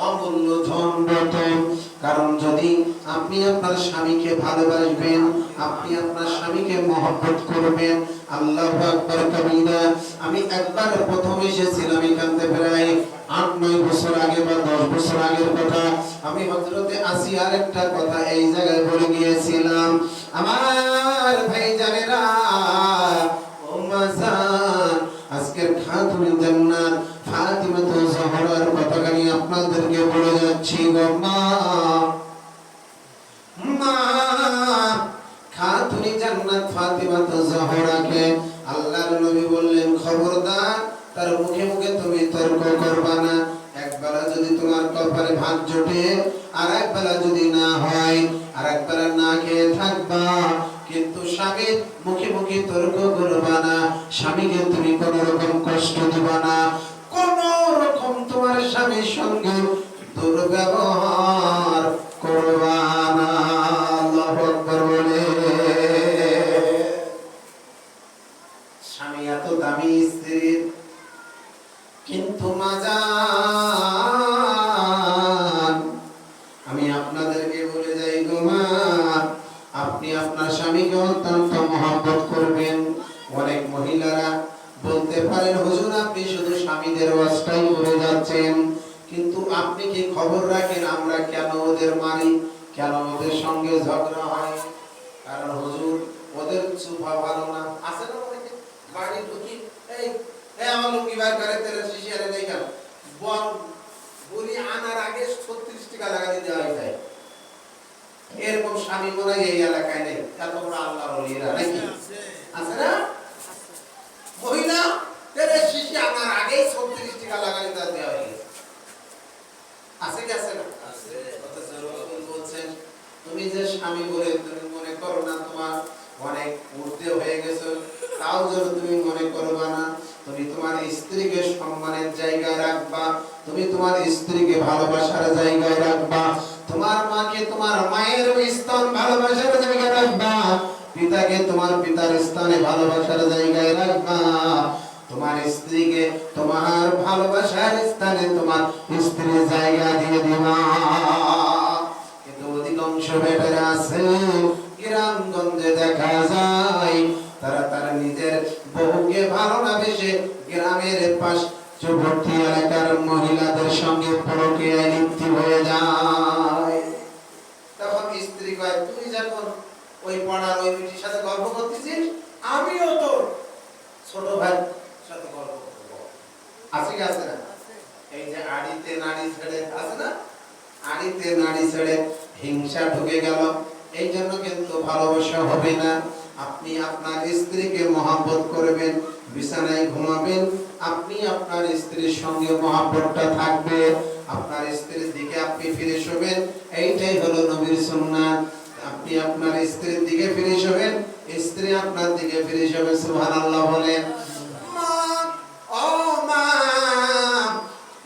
অমূল্য ধন রতন। কারণ যদি আপনি আপনার স্বামীকে ভালোবাসবেন, আপনি আপনার স্বামীকে মহব্বত করবেন, আল্লাহু আকবার কবিরা। আমি একবার প্রথম এসেছিলাম এখানে প্রায় ৮-৯ বছর আগে বা ১০ বছর আগের কথা। আমি হযরতে আসিয়ার একটা কথা এই জায়গায় বলে গিয়েছিলাম। আমার ভাই জানেরা, ও মাজান, আজকের খাতুনে জান্নাত ফাতিমাতু জহরার কথাখানি আপনাদেরকে বলে যাচ্ছি গো মা। মা, খাতুনে জান্নাত ফাতিমাতু জহরাকে আল্লাহর নবী বললেন খবরদার তার মুখে মুখে তুমি তর্ক করবা না। একবেলা যদি তোমার কপালে ভাত জোটে, আর একবেলা যদি না হয়, আর একবেলা না খেয়ে থাকবা, কিন্তু স্বামীর মুখে মুখে তর্ক করবা না, স্বামীকে তুমি কোন রকম কষ্ট দিবা না, কোন রকম তোমার স্বামীর সঙ্গে দুর্ব্যবহার করবা না। আল্লাহু আকবার বলে। স্বামী এত দামি স্ত্রীর, কিন্তু মাজান আমি আপনাদেরকে বলে যাই গো মা, আপনি আপনার স্বামীকে অত্যন্ত মহব্বত করবেন। অনেক মহিলারা বলতে পারেন হুজুর আপনি শুধু স্বামীদের ওয়াজটাই বলে যাচ্ছেন, কিন্তু আপনি কি খবর রাখেন আমরা কেন ওদের মারি, কেন ওদের সঙ্গে ঝগড়া হয়? কারণ হুজুর ওদের সুভা ভালো না। আছে না অনেকে বাড়ি ঢুকি এই আমার লুঙ্গি বার করে তেলের শিশি আরে নেই কেন, বলি আনার আগে 36 টাকা লাগা দিতে হয় যায়। এরকম স্বামী মনে হয় এই এলাকায় নেই, এত বড় আল্লাহর ওলিরা নাকি আছে না? মহিলা তেলের শিশি আনার আগে 36 টাকা লাগা দিতে দেওয়া হয়ে গেছে। আছে কি আছে না? আছে। অথচ রাসূল বলছেন তুমি যে স্বামী বলে তুমি মনে করো না তোমার অনেক ঊর্ধ্বে হয়ে গেছো, তাও যেন তুমি মনে করবা না। তুমি তোমার স্ত্রীকে সম্মানের জায়গায় রাখবা, তুমি তোমার স্ত্রীকে ভালোবাসার জায়গায় রাখবা, তোমার মাকে তোমার মায়ের স্থান ভালোবাসার জায়গায় রাখবা, পিতাকে তোমার পিতার স্থানে ভালোবাসার জায়গায় রাখবা, তোমার স্ত্রীকে তোমার ভালোবাসার স্থানে তোমার স্ত্রীর জায়গা দিয়ে দিবা। কিন্তু অধিকাংশ বেটারা আছে গ্রামগঞ্জে দেখা যায় তারা তার নিজের বউকে ভালো না বেশে গ্রামের পার্শ্ববর্তী এলাকার মহিলাদের সঙ্গে পরকীয়ায় লিপ্ত হয়ে যায়। তখন স্ত্রী কয় তুই যখন ওই পাড়ার ওই বিটির সাথে গল্প করতেছিস, আমিও তোর ছোট ভাই সাথে আছে কি আছে না? এই যে আড়িতে নাড়ি ছেড়ে আছে না, আড়িতে নাড়ি ছেড়ে হিংসা ঢুকে গেল, এই জন্য কিন্তু ভালোবাসা হবে না। আপনি আপনার স্ত্রীকে মহব্বত করবেন, বিছানায় ঘুমাবেন, আপনি আপনার স্ত্রীর সঙ্গে মহব্বতটা থাকবে, আপনার স্ত্রীর দিকে আপনি ফিরে শোবেন, এইটাই হলো নবীর সুন্নাত। আপনি আপনার স্ত্রীর দিকে ফিরে শোবেন, স্ত্রী আপনার দিকে ফিরে শোবে। সুবহানাল্লাহ বলেন। মা, ও মা,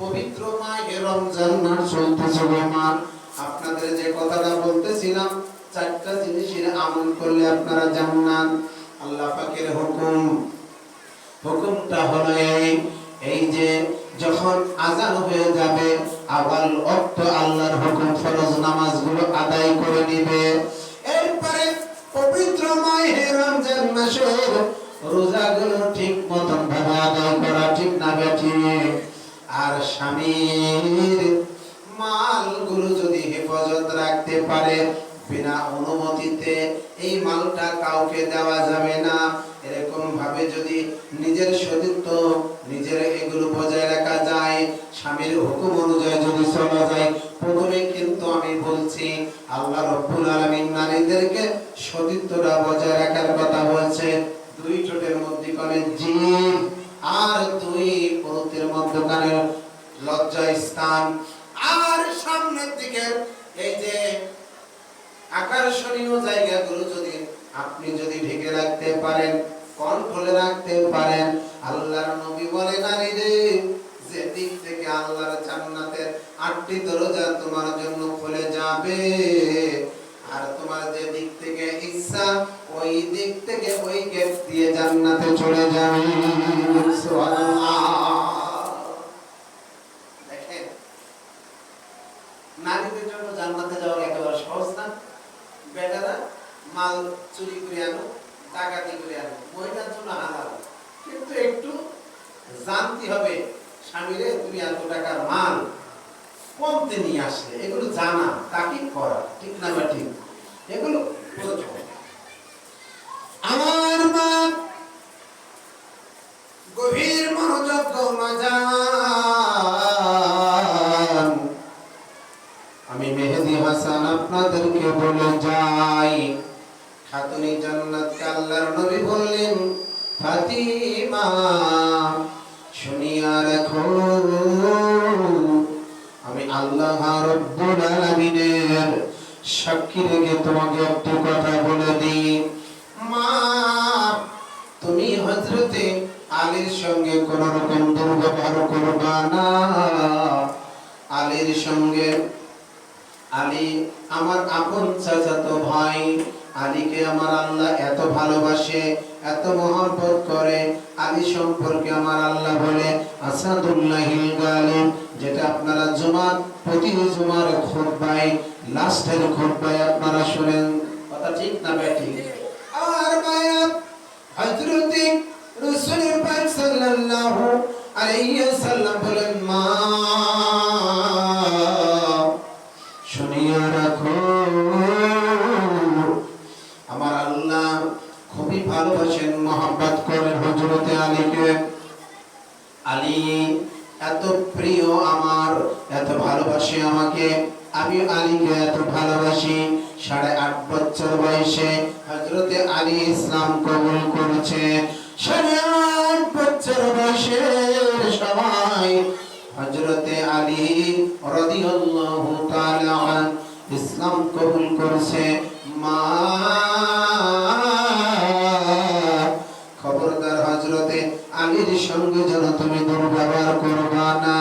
পবিত্র মাহে রমজান মাস চলতেছে গো মা, আপনাদের যে কথাটা বলতেছিলাম, চারটা জিনিসের আমল করলে আপনারা জান্নাত। আল্লাহ পাকের হুকুম, হুকুমটা হলো এই যে যখন আযান হয়ে যাবে আওয়াল ওয়াক্ত আল্লাহর হুকুম ফরজ নামাজগুলো আদায় করে নিবে। এরপরে পবিত্র মাহে রমজান মাসের রোজাগুলো ঠিক মতন ভাবে আদায় করা, ঠিক না বেঠিক? আর স্বামীর মালগুলো যদি হেফাজত রাখতে পারে, বিনা অনুমতিতে এই মালটা কাউকে দেওয়া যাবে না, এরকম ভাবে যদি নিজের সতীত্ব, নিজের এগুলো বজায় রাখা যায়, স্বামীর হুকুম অনুযায়ী যদি চলা যায়। প্রথমে কিন্তু আমি বলছি আল্লাহ রাব্বুল আলামিন নারীদেরকে সতীত্বটা বজায় রাখার কথা বলছে। দুই ঠোঁটের মধ্যখানে জিভ, আর দুই পুরুতের মধ্যখানে লজ্জা স্থান, আর সামনের দিকে এই যে আকর্ষণীয় জায়গাগুলো যদি আপনি যদি ঢেকে রাখতে পারেন, কন্ট্রোলে রাখতে পারেন, আল্লাহর নবী বলেন, নারীরে যে দিক থেকে আল্লাহর জান্নাতের 8টি দরজা তোমার জন্য খুলে যাবে, আর তোমার যে দিক থেকে ইচ্ছা ওই দিক থেকে ওই গেট দিয়ে জান্নাতে চলে যাবে। সুবহানাল্লাহ। দেখেন, নারীদের জন্য জান্নাতে যাওয়া একেবারে সহজ না। বেটারা মাল চুরি করে আনো, ডাকাতি করে আনো, মহিলার জন্য হালাল, কিন্তু একটু জানতে হবে স্বামীরে তুমি এত টাকার মাল কমতে নিয়ে আসলে, এগুলো জানা, তাকে করা, ঠিক না বা ঠিক? এগুলো আমার মা গভীর মনোযোগ মাজান, আমি মেহেদী হাসান আপনাদেরকে বলে যাই, খাতুনে জান্নাতকে আল্লাহর নবী বললেন, ফাতিমা শুনিয়া রাখো, আমি আল্লাহ রাব্বুল আলামিনের সাক্ষী রেখে তোমাকে একটি কথা বলে দিই, মা তুমি হযরতে আলীর সঙ্গে কোন রকম দুর্ব্যবহার করবা না। আলীর সঙ্গে, আলী আমার আপন চাচাতো ভাই, আলীকে আমার আল্লাহ এত ভালোবাসে, এত মহব্বত করে। আলী সম্পর্কে আমার আল্লাহ বলে আসাদুল্লাহিল গালিব, যেটা আপনারা জুমার প্রতি জুমার খুতবায়, লাস্টের খুতবায় আপনারা শুনেন, কথা ঠিক না বেঠিক? আর মায়া হযরতে রাসূল পাক সাল্লাল্লাহু আলাইহি ওয়াসাল্লাম বলেন, মা শুনিয়া রাখো, আমার আল্লাহ খুবই ভালোবাসেন, মহব্বত করেন হযরতে আলীকে। আলী এত প্রিয় আমার, এত ভালোবাসে আমাকে, আমি আলীকে এত ভালোবাসি। 8.5 বছর বয়সে হযরতে আলী ইসলাম কবুল করেছে। 8.5 বছর বয়সের সময় হযরতে আলী রাদিয়াল্লাহু তাআলা আন ইসলাম কবুল করেছে। মা খবরদার হযরতে আলীর সঙ্গে যেন তুমি দুর্ব্যবহার করবা না।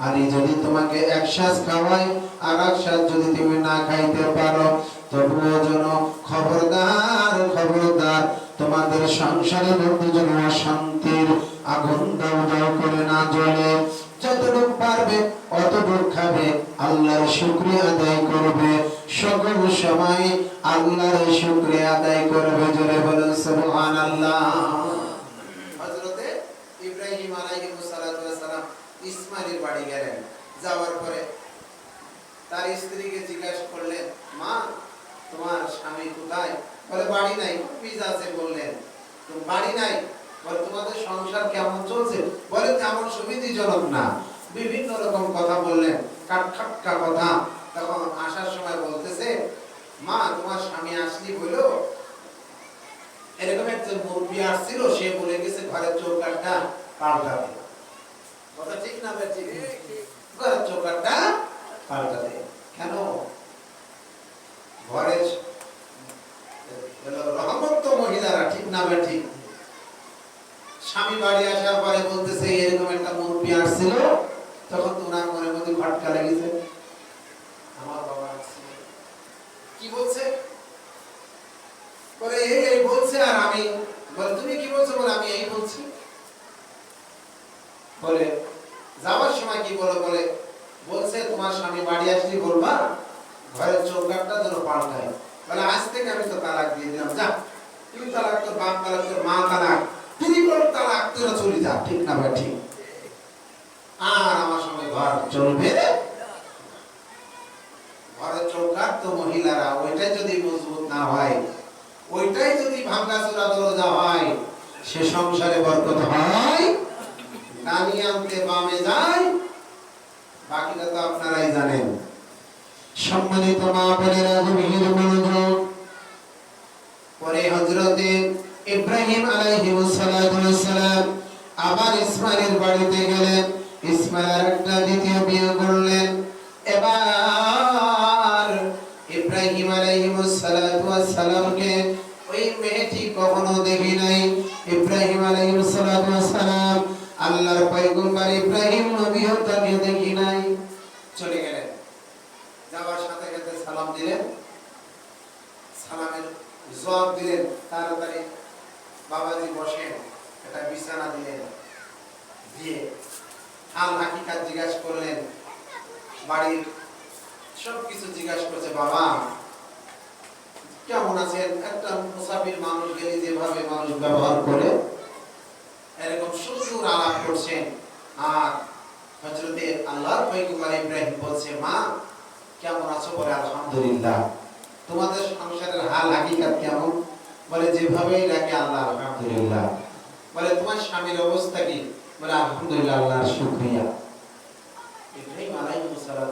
আলী যদি তোমাকে এক শ্বাস খাওয়ায় আর এক শ্বাস যদি তুমি না খাইতে পারো, তবুও যেন খবরদার খবরদার তোমাদের সংসারের মধ্যে যেন অশান্তির আগুন দাউ দাউ করে না জ্বলে। যতটুকু পারবে অতটুকু খাবে, আল্লাহর শুকরিয়া আদায় করবে, সকল সময় আল্লাহর শুকরিয়া আদায় করবে। জোরে বলেন সুবহানাল্লাহ। হযরতে ইব্রাহিম আলাইহিস সালাতু ওয়াস সালাম ইসমাঈলের বাড়ি গেলেন, যাওয়ার পরে তার স্ত্রীকে জিজ্ঞাসা করলেন, মা তোমার স্বামী কোথায়? বলে বাড়ি নাই, অফিস আছে। বললেন তো বাড়ি নাই, বলে তোমাদের সংসার কেমন চলছে? বলে তেমন সুবিধাজনক না, বিভিন্ন রকম কথা বললেন, কাটখাটকা কথা। তখন আসার সময় বলতেছে, মা তোমার স্বামী আসলি বললো এরকম একজন মুরব্বী আসছিল, সে বলে গেছে ঘরের চৌকাঠটা পাল্টাতে। কথা ঠিক না ভাই? ঠিক, ঘরের চৌকাঠটা পাল্টাতে। কেন? ঘরের রহমত মহিলারা, ঠিক না ভাই? ঠিক। স্বামী বাড়ি আসার পরে বলতেছে এরকম একটা মুরব্বী আসছিল, তখন তো ওনার মনের মধ্যে খটকা লেগেছে, আমার বাবা আসছিল। কি বলছে? বলে এই বলছে, আর আমি বলে তুমি কি বলছো? বলে আমি এই বলছি। বলে যাওয়ার সময় কি বলো? বলে বলছে তোমার স্বামী বাড়ি আসলে বলবা ঘরের চৌকাঠটা যেন পাল্টায়। বলে আজ থেকে আমি তো তালাক দিয়ে দিলাম, যা তুই তালাক, তোর বাপ তালাক, তোর মা তালাক, তুই বল তালাক, তোরা চলে যা। ঠিক না ভাই? ঠিক। আর আমার সঙ্গে ঘর চলবে? ঘরের চৌকাঠ তো মহিলারা, ওইটাই যদি মজবুত না হয়, ওইটাই যদি ভাঙাচোরা দরজা হয়, সে সংসারে বরকত হয়, টানি আনতে বামে যায়, বাকিটা তো আপনারাই জানেন। সম্মানিত মা বোনেরা, গভীর মনোযোগ। পরে হযরতে ইব্রাহিম আলাইহিস সালাম আবার ইসমাইলের বাড়িতে গেলেন। ইসমাইল একটা দ্বিতীয় বিয়ে করলেন। এবার ইব্রাহিম আলাইহিস সালামকে ওই মেয়েটি কখনো দেখি নাই। ইব্রাহিম আলাইহিস সালাম আল্লাহর পয়গম্বর ইব্রাহিম নবীও তাকে দেখি নাই। চলে গেলেন। যাওয়ার সাথে সাথে সালাম দিলেন, সালামের জবাব দিলেন, তাড়াতাড়ি বাবাজি বসেন, একটা বিছানা দিলেন, দিয়ে হাল হাকিকাত জিজ্ঞাসা করলেন, বাড়ির সবকিছু জিজ্ঞাসা করছে। বাবা কেমন আছেন? একটা মুসাফির মানুষ গেলে যেভাবে মানুষ ব্যবহার করে এরকম সুন্দর আলাপ করছেন। আর হযরতে আল্লাহর পয়গম্বর ইব্রাহিম বলছে, মা কেমন আছো? বলে আলহামদুলিল্লাহ। তোমাদের সংসারের হাল হাকিকাত কেমন? বলে যেভাবেই রাখে আল্লাহ আলহামদুলিল্লাহ। বলে তোমার স্বামীর অবস্থা কি? বলে আলহামদুলিল্লাহ, আল্লাহর শুকরিয়া। ইব্রাহিম আলাইহিস সালাম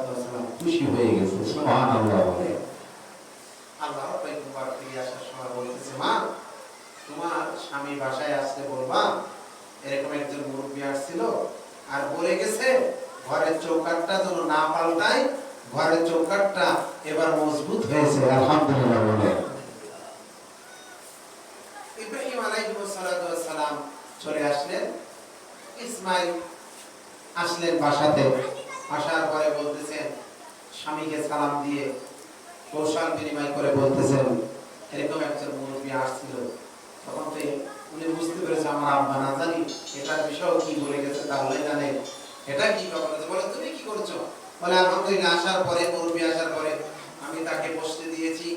খুশি হয়ে গেছে। সুবহানাল্লাহ। বলে আল্লাহর পয়গম্বর ফিরে আসার সময় বলতেছে, মা তোমার স্বামী বাসায় আসলে বলবা এরকম একজন মুরব্বী আসছিল, আর বলে গেছে ঘরের চৌকাঠটা যেন না পাল্টায়, ঘরের চৌকাঠটা এবার মজবুত হয়েছে। আলহামদুলিল্লাহ। বলে ইব্রাহিম আলাইহিস সালাম চলে আসলেন। ইসমাইল আসলেন বাসাতে। আসার পরে বলতেছেন, স্বামীকে সালাম দিয়ে কৌশল বিনিময় করে বলতেছেন এরকম একজন মুরব্বী আসছিল। তখন তো উনি বুঝতে পেরেছে আমার আব্বা না জানি এটার বিষয় কি বলে গেছে, তাহলে জানে এটা কি কথা বলেছে। বলে তুমি কি করছো? বলে আলহামদুলিল্লাহ, আসার পরে মুরব্বী আসার পরে আমি তাকে বসতে দিয়েছি,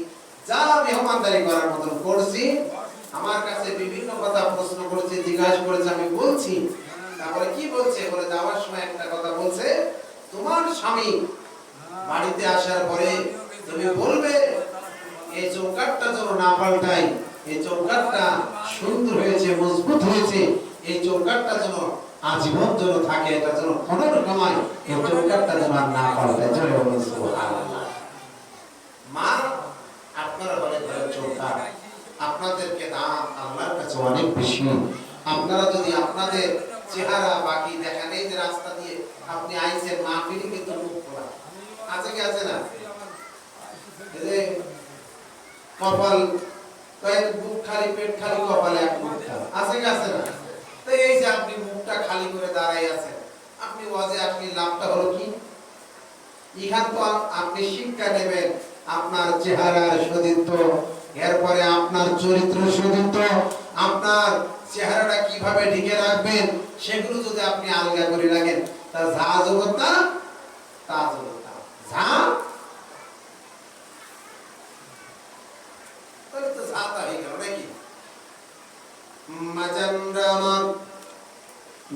যা মেহমানদারি করার মতন করছি, আমার কাছে বিভিন্ন কথা প্রশ্ন করেছে, জিজ্ঞাসা করেছে, আমি বলছি। তারপরে কি বলছে? বলে যাওয়ার সময় একটা কথা বলছে, তোমার স্বামী বাড়িতে আসার পরে তুমি বলবে এই চৌকাঠটা যেন না পাল্টায়, এই চৌকাঠটা সুন্দর হয়েছে, মজবুত হয়েছে, এই চৌকাঠটা যেন আজীবন যেন থাকে, এটা যেন কোনো রকমায় এই চৌকাঠটা যেন না পাল্টায়। জয় বলুন সুবহানাল্লাহ। মা আপনারা বলে ঘরের চৌকাঠ, আপনাদেরকে দাম আল্লাহর কাছে অনেক বেশি। আপনারা যদি আপনাদের চেহারা বাকি দেখেন, এই যে রাস্তা দিয়ে আপনি আইছেন, মাহফিলে কিন্তু মুখ খোলা আছে কি আছে না? এই যে কপাল কয়েক বুক খালি, পেট খালি, কপালে এক মুখটা আছে কি আছে না? তো এই যে আপনি মুখটা খালি করে দাঁড়াই আছেন, আপনি ওয়াজে আপনি লাভটা হলো কি? ইহান তো আপনি শিক্ষা নেবেন আপনার চেহারার সতীত্ব, এরপরে আপনার চরিত্র সতীত্ব, আপনার চেহারাটা কিভাবে ঢেকে রাখবেন সেগুলো যদি আপনি আলগা করে রাখেন, তা যা জগৎটা তা জগৎটা যা, তাহলে তো যাতা হয়ে গেল নাকি? মাজান্ডামান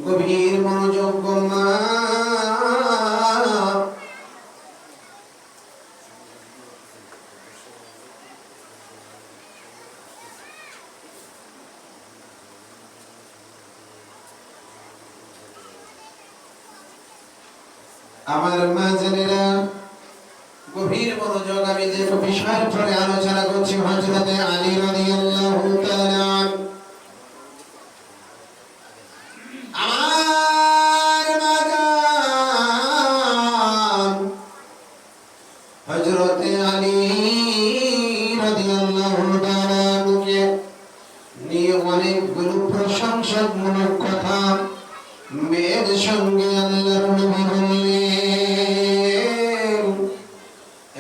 গভীর মনোযোগ মা। আমার মা জানেরা, গভীর মনোযোগ আমি যে বিষয়ের উপরে আলোচনা করছি, হযরতে আলী রাদিয়াল্লাহু তাআলা। আমার মা জান হযরতে আলী রাদিয়াল্লাহু তাআলা কে নিয়ে অনেকগুলো প্রশংসামূলক কথা মেয়ের সঙ্গে আল্লাহর নবী বললেন।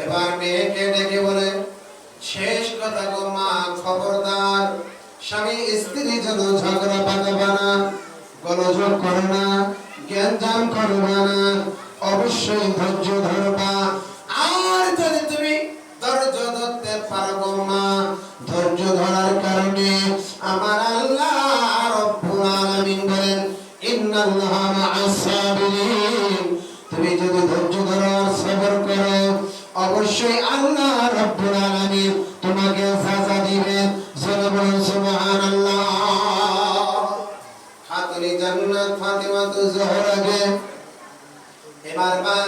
এবার মেয়েকে ডেকে বলে, শেষ কথা গো মা, খবরদার স্বামী স্ত্রী যেন ঝগড়া পাকাবে না, গোলযোগ করো না, জ্ঞানজাম করবে না, অবশ্যই ধৈর্য ধরবা। আর যদি তুমি ধৈর্য ধরতে পারো গো মা, ধৈর্য ধরার কারণে আমার আল্লাহ রাব্বুল আলামিন বলেন, ইন্নাল্লাহা মা'আস সাবিরিন। তুমি যদি ধৈর্য ধরো আর সবর করো, অবশ্যই আল্লাহ রাব্বুল আলামিন তোমাকে সাজা দিবেন। জোরে বলুন সুবহানাল্লাহ। খাতুনে জান্নাত ফাতিমাতু জোহরাকে এবার মা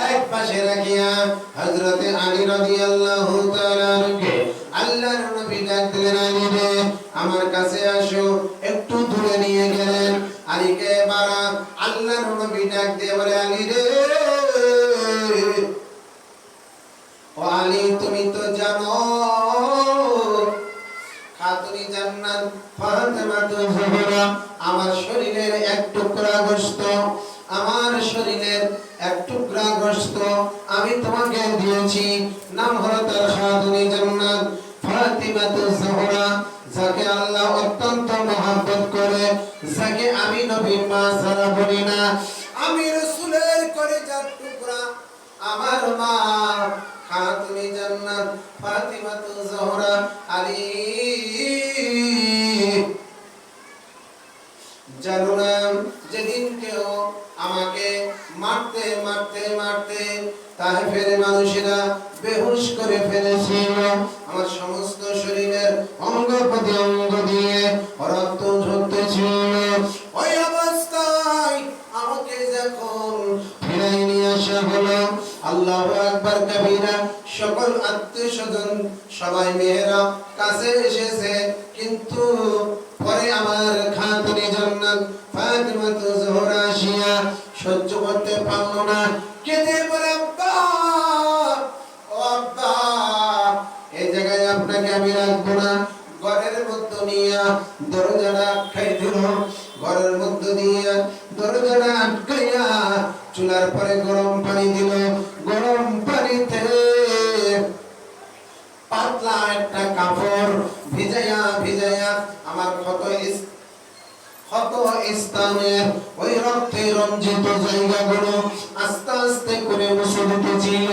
এক পাশে রাখিয়া হযরতে আলী রাদিয়াল্লাহু তাআলা কে আল্লাহর নবী ডাক দিলেন, আলী রে আমার কাছে আসো। একটু দূরে নিয়ে গেলেন আলীকে। এবার আল্লাহর নবী ডাক দিয়ে বলে, আলী রে, ও আলী, তুমি তো জানো খাতুনে জান্নাত ফাতিমাতু জোহরা আমার শরীরের এক টুকরা গোশত, আমার শরীরের এক টুকরা গোশত আমি তোমাকে দিয়েছি। নাম হলো তার খাতুনে জান্নাত ফাতিমাতু জোহরা, যাকে আল্লাহ অত্যন্ত মহব্বত করে, যাকে আমি নবীর মা ছাড়া বলি না, আমি রাসূলের কলিজার টুকরা আমার মা খাতুনে জান্নাত ফাতিমাতু জোহরা আলী। জানো না, যেদিন কেউ আমাকে মারতে মারতে মারতে তায়েফের মানুষেরা বেহুশ করে ফেলেছিল, আমার সমস্ত শরীরের অঙ্গ প্রত্যঙ্গ দিয়ে রক্ত ঝরতেছিল, ওই অবস্থায় আমাকে যখন ফিরাই নিয়ে আসা হলো, আল্লাহু আকবার কবীরা, সকল আত্মীয়স্বজন সবাই মেয়েরা কাছে এসেছে, কিন্তু পরে আমার খাতুনে জান্নাত ফাতিমাতু জোহরা আসিয়া সহ্য করতে পারল না, কেঁদে বলে, আব্বা, ও আব্বা, এই জায়গায় আপনাকে আমি রাখবো না। ঘরের মধ্যে নিয়ে দরজাটা আটকাই দিল, ঘরের মধ্যে দিয়ে দরজাটা আটকাইয়া চুলার পরে গরম পানি দিল। গরম পানিতে পাতলা একটা কাপড় ভিজাইয়া ভিজাইয়া আমার ক্ষত স্থানের ওই রক্তে রঞ্জিত জায়গাগুলো আস্তে আস্তে করে মুছে দিতেছিল।